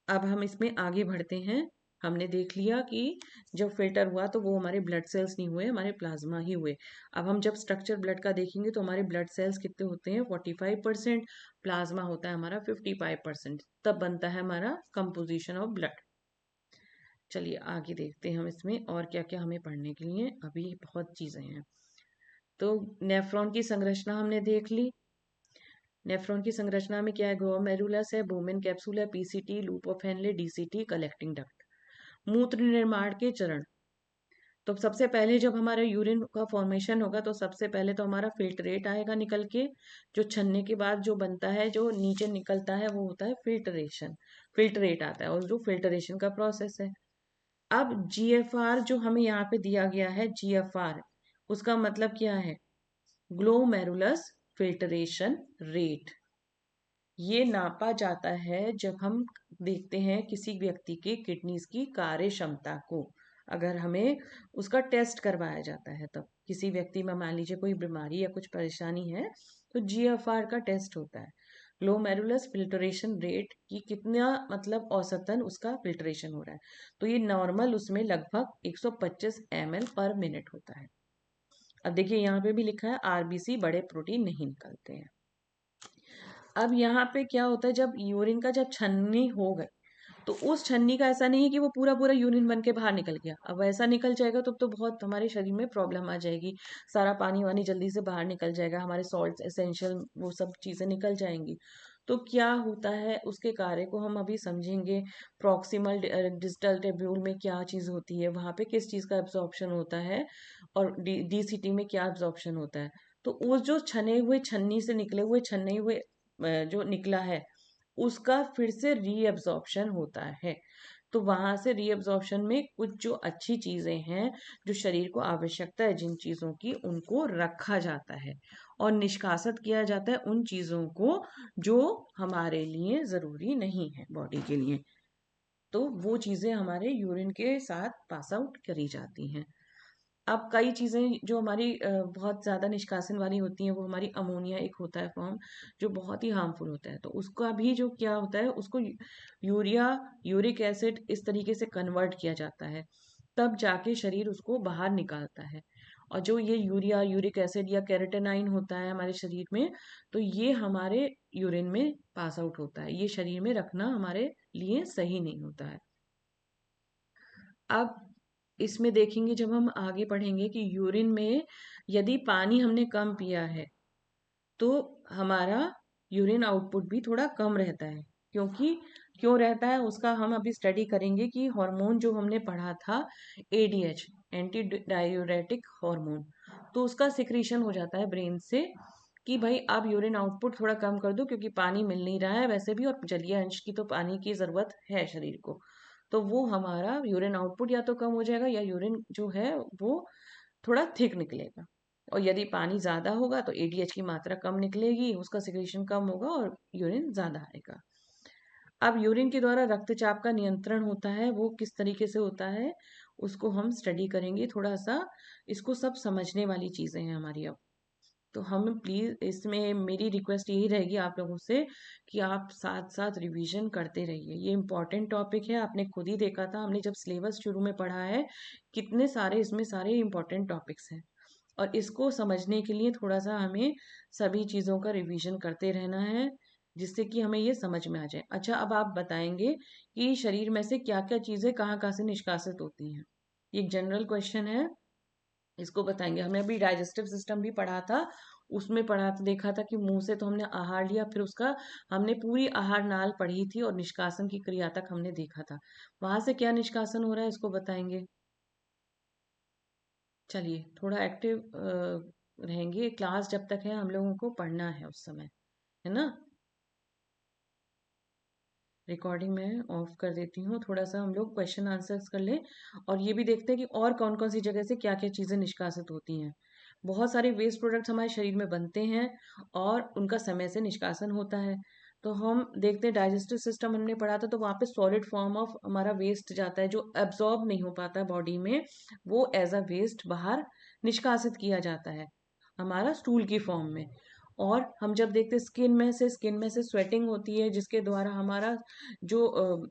अब हम इसमें आगे बढ़ते हैं। हमने देख लिया कि जब फिल्टर हुआ तो वो हमारे ब्लड सेल्स नहीं हुए, हमारे प्लाज्मा ही हुए। अब हम जब स्ट्रक्चर ब्लड का देखेंगे तो हमारे ब्लड सेल्स कितने होते हैं, 45%, प्लाज्मा होता है हमारा 55%, तब बनता है हमारा कंपोजिशन ऑफ ब्लड। चलिए आगे देखते हैं हम इसमें और क्या क्या हमें पढ़ने के लिए, अभी बहुत चीजें हैं। तो नेफ्रॉन की संरचना हमने देख ली। नेफ्रॉन की संरचना में क्या है, ग्लोमेरुलस है, बोमेन कैप्सूल है, PCT, loop of Henle, DCT, collecting duct. मूत्र निर्माण के चरण। तो सबसे पहले जब हमारा यूरिन का फॉर्मेशन होगा तो सबसे पहले तो हमारा फिल्ट्रेट आएगा निकल के। जो छन्ने के बाद जो बनता है, जो नीचे निकलता है, वो होता है फिल्ट्रेशन। फिल्ट्रेट आता है और जो फिल्ट्रेशन का प्रोसेस है। अब जीएफआर जो हमें यहाँ पे दिया गया है, जीएफआर, उसका मतलब क्या है, ग्लोमेरुलस फिल्ट्रेशन रेट। ये नापा जाता है जब हम देखते हैं किसी व्यक्ति के किडनीज की कार्य क्षमता को। अगर हमें उसका टेस्ट करवाया जाता है, तब किसी व्यक्ति में मान लीजिए कोई बीमारी या कुछ परेशानी है, तो जीएफआर का टेस्ट होता है। ग्लोमेरुलस फिल्ट्रेशन रेट की कितना, मतलब औसतन उसका फिल्ट्रेशन हो रहा है। तो ये नॉर्मल उसमें लगभग 125 ml पर मिनट होता है। अब देखिए यहाँ पे भी लिखा है आरबीसी बड़े प्रोटीन नहीं निकलते हैं। अब यहाँ पे क्या होता है, जब यूरिन का जब छन्नी हो गई, तो उस छन्नी का ऐसा नहीं है कि वो पूरा पूरा यूरिन बन के बाहर निकल गया। अब ऐसा निकल जाएगा तो बहुत हमारे शरीर में प्रॉब्लम आ जाएगी। सारा पानी वानी जल्दी से बाहर निकल जाएगा, हमारे सॉल्ट्स एसेंशियल वो सब चीजें निकल जाएंगी। तो क्या होता है, उसके कार्य को हम अभी समझेंगे। प्रॉक्सिमल डिस्टल टेब्यूल में क्या चीज होती है, वहां पे किस चीज का एब्जॉर्प्शन होता है, और डीसीटी में क्या एब्जॉर्प्शन होता है। तो वो जो छने हुए छन्नी से निकले हुए छन्ने हुए जो निकला है, उसका फिर से रीअब्जॉर्प्शन होता है। तो वहां से रीअब्जॉर्प्शन में कुछ जो अच्छी चीजें हैं, जो शरीर को आवश्यकता है जिन चीजों की, उनको रखा जाता है और निष्कासित किया जाता है उन चीजों को जो हमारे लिए जरूरी नहीं है बॉडी के लिए। तो वो चीजें हमारे यूरिन के साथ पास आउट करी जाती हैं। अब कई चीजें जो हमारी बहुत ज्यादा निष्कासन वाली होती हैं, वो हमारी अमोनिया एक होता है फॉर्म, जो बहुत ही हार्मफुल होता है। तो उसका भी जो क्या होता है, उसको यूरिया, यूरिक एसिड इस तरीके से कन्वर्ट किया जाता है, तब जाके शरीर उसको बाहर निकालता है। और जो ये यूरिया, यूरिक एसिड या कैरेटेनाइन होता है हमारे शरीर में, तो ये हमारे यूरिन में पास आउट होता है। ये शरीर में रखना हमारे लिए सही नहीं होता है। अब इसमें देखेंगे, जब हम आगे पढ़ेंगे कि यूरिन में यदि पानी हमने कम पिया है, तो हमारा यूरिन आउटपुट भी थोड़ा कम रहता है। क्योंकि क्यों रहता है, उसका हम अभी स्टडी करेंगे कि हार्मोन जो हमने पढ़ा था, एडीएच, एंटी डायूरेटिक हार्मोन, तो उसका सिक्रीशन हो जाता है ब्रेन से कि भाई आप यूरिन आउटपुट थोड़ा कम कर दो, क्योंकि पानी मिल नहीं रहा है वैसे भी, और जलीय अंश की तो पानी की जरूरत है शरीर को। तो वो हमारा यूरिन आउटपुट या तो कम हो जाएगा, या यूरिन जो है वो थोड़ा थिक निकलेगा। और यदि पानी ज्यादा होगा तो एडीएच की मात्रा कम निकलेगी, उसका सिक्रीशन कम होगा और यूरिन ज्यादा आएगा। अब यूरिन के द्वारा रक्तचाप का नियंत्रण होता है, वो किस तरीके से होता है उसको हम स्टडी करेंगे थोड़ा सा। इसको सब समझने वाली चीजें हैं हमारी। अब तो हम प्लीज, इसमें मेरी रिक्वेस्ट यही रहेगी आप लोगों से कि आप साथ साथ रिवीजन करते रहिए। ये इम्पोर्टेंट टॉपिक है, आपने खुद ही देखा था हमने जब सिलेबस शुरू में पढ़ा है, कितने सारे इसमें सारे इम्पोर्टेंट टॉपिक्स हैं। और इसको समझने के लिए थोड़ा सा हमें सभी चीज़ों का रिवीजन करते रहना है। जिससे कि हमें ये समझ में आ जाए। अच्छा, अब आप बताएंगे कि शरीर में से क्या क्या चीजें कहाँ कहाँ से निष्कासित होती हैं। ये एक जनरल क्वेश्चन है, इसको बताएंगे। हमने अभी डाइजेस्टिव सिस्टम भी पढ़ा था, उसमें पढ़ा था, देखा था कि मुंह से तो हमने आहार लिया, फिर उसका हमने पूरी आहार नाल पढ़ी थी और निष्कासन की क्रिया तक हमने देखा था। वहां से क्या निष्कासन हो रहा है इसको बताएंगे। चलिए थोड़ा एक्टिव रहेंगे, क्लास जब तक है हम लोगों को पढ़ना है उस समय, है ना। रिकॉर्डिंग मैं ऑफ कर देती हूँ, थोड़ा सा हम लोग क्वेश्चन आंसर्स कर लें और ये भी देखते हैं कि और कौन कौन सी जगह से क्या क्या चीज़ें निष्कासित होती हैं। बहुत सारे वेस्ट प्रोडक्ट्स हमारे शरीर में बनते हैं और उनका समय से निष्कासन होता है। तो हम देखते हैं डाइजेस्टिव सिस्टम हमने पढ़ा था, तो वहाँ पे सॉलिड फॉर्म ऑफ हमारा वेस्ट जाता है जो एब्जॉर्ब नहीं हो पाता है बॉडी में, वो एज अ वेस्ट बाहर निष्कासित किया जाता है हमारा स्टूल की फॉर्म में। और हम जब देखते हैं स्किन में से स्वेटिंग होती है, जिसके द्वारा हमारा जो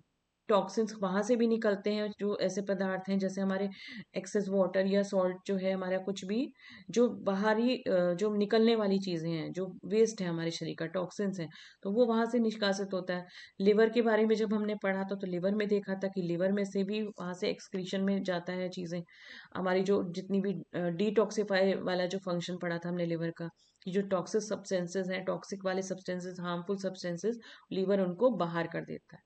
टॉक्सिन्स वहां से भी निकलते हैं, जो ऐसे पदार्थ हैं जैसे हमारे एक्सेस वाटर या सॉल्ट जो है हमारा, कुछ भी जो बाहरी जो निकलने वाली चीजें हैं, जो वेस्ट है हमारे शरीर का, टॉक्सिन्स हैं, तो वो वहां से निष्कासित होता है। लिवर के बारे में जब हमने पढ़ा था तो लिवर में देखा था कि लिवर में से भी वहां से एक्सक्रीशन में जाता है चीजें हमारी, जो जितनी भी डिटॉक्सिफाई वाला जो फंक्शन पढ़ा था हमने लिवर का, कि जो टॉक्सिक सब्सटेंसेस हैं, टॉक्सिक वाले सब्सटेंसेस, हार्मफुल सब्सटेंसेस, लीवर उनको बाहर कर देता है।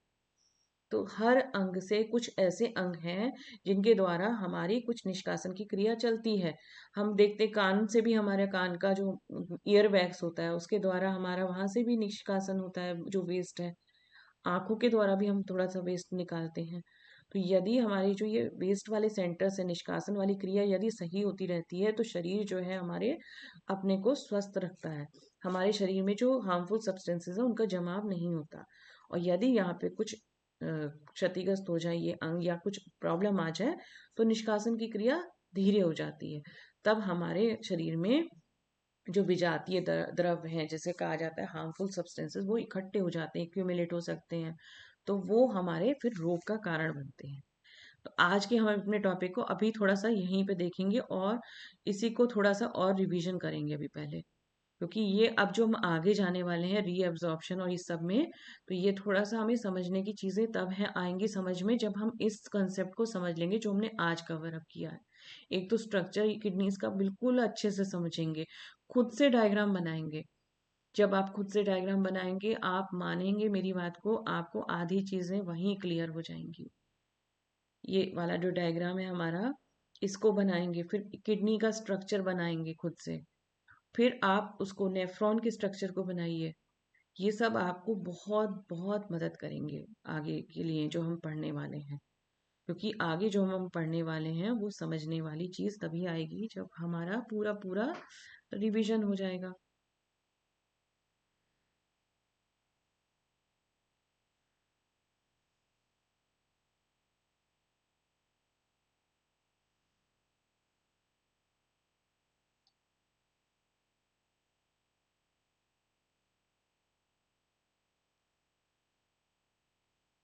तो हर अंग से कुछ ऐसे अंग हैं जिनके द्वारा हमारी कुछ निष्कासन की क्रिया चलती है। हम देखते कान से भी, हमारे कान का जो ईयर वैक्स होता है उसके द्वारा हमारा वहां से भी निष्कासन होता है जो वेस्ट है। आंखों के द्वारा भी हम थोड़ा सा वेस्ट निकालते हैं। तो यदि हमारी जो ये वेस्ट वाले सेंटर से निष्कासन वाली क्रिया यदि सही होती रहती है तो शरीर जो है हमारे अपने को स्वस्थ रखता है। हमारे शरीर में जो हार्मफुल सब्सटेंसेस है उनका जमाव नहीं होता। और यदि यहाँ पे कुछ क्षतिग्रस्त हो जाए ये अंग या कुछ प्रॉब्लम आ जाए तो निष्कासन की क्रिया धीरे हो जाती है। तब हमारे शरीर में जो विजातीय द्रव्य हैं, जैसे कहा जाता है हार्मफुल सब्सटेंसेस, वो इकट्ठे हो जाते हैं, एक्यूमुलेट हो सकते हैं, तो वो हमारे फिर रोग का कारण बनते हैं। तो आज के हम अपने टॉपिक को अभी थोड़ा सा यहीं पे देखेंगे और इसी को थोड़ा सा और रिवीजन करेंगे अभी पहले, क्योंकि ये अब जो हम आगे जाने वाले हैं रीअब्जॉर्प्शन और इस सब में, तो ये थोड़ा सा हमें समझने की चीजें तब है आएंगी समझ में जब हम इस कंसेप्ट को समझ लेंगे जो हमने आज कवर अप किया है। एक तो स्ट्रक्चर किडनीज का बिल्कुल अच्छे से समझेंगे, खुद से डायग्राम बनाएंगे। जब आप खुद से डायग्राम बनाएंगे आप मानेंगे मेरी बात को, आपको आधी चीजें वहीं क्लियर हो जाएंगी। ये वाला जो डायग्राम है हमारा, इसको बनाएंगे, फिर किडनी का स्ट्रक्चर बनाएंगे खुद से, फिर आप उसको नेफ्रॉन के स्ट्रक्चर को बनाइए। ये सब आपको बहुत बहुत मदद करेंगे आगे के लिए जो हम पढ़ने वाले हैं। क्योंकि आगे जो हम पढ़ने वाले हैं वो समझने वाली चीज तभी आएगी जब हमारा पूरा पूरा रिवीजन हो जाएगा।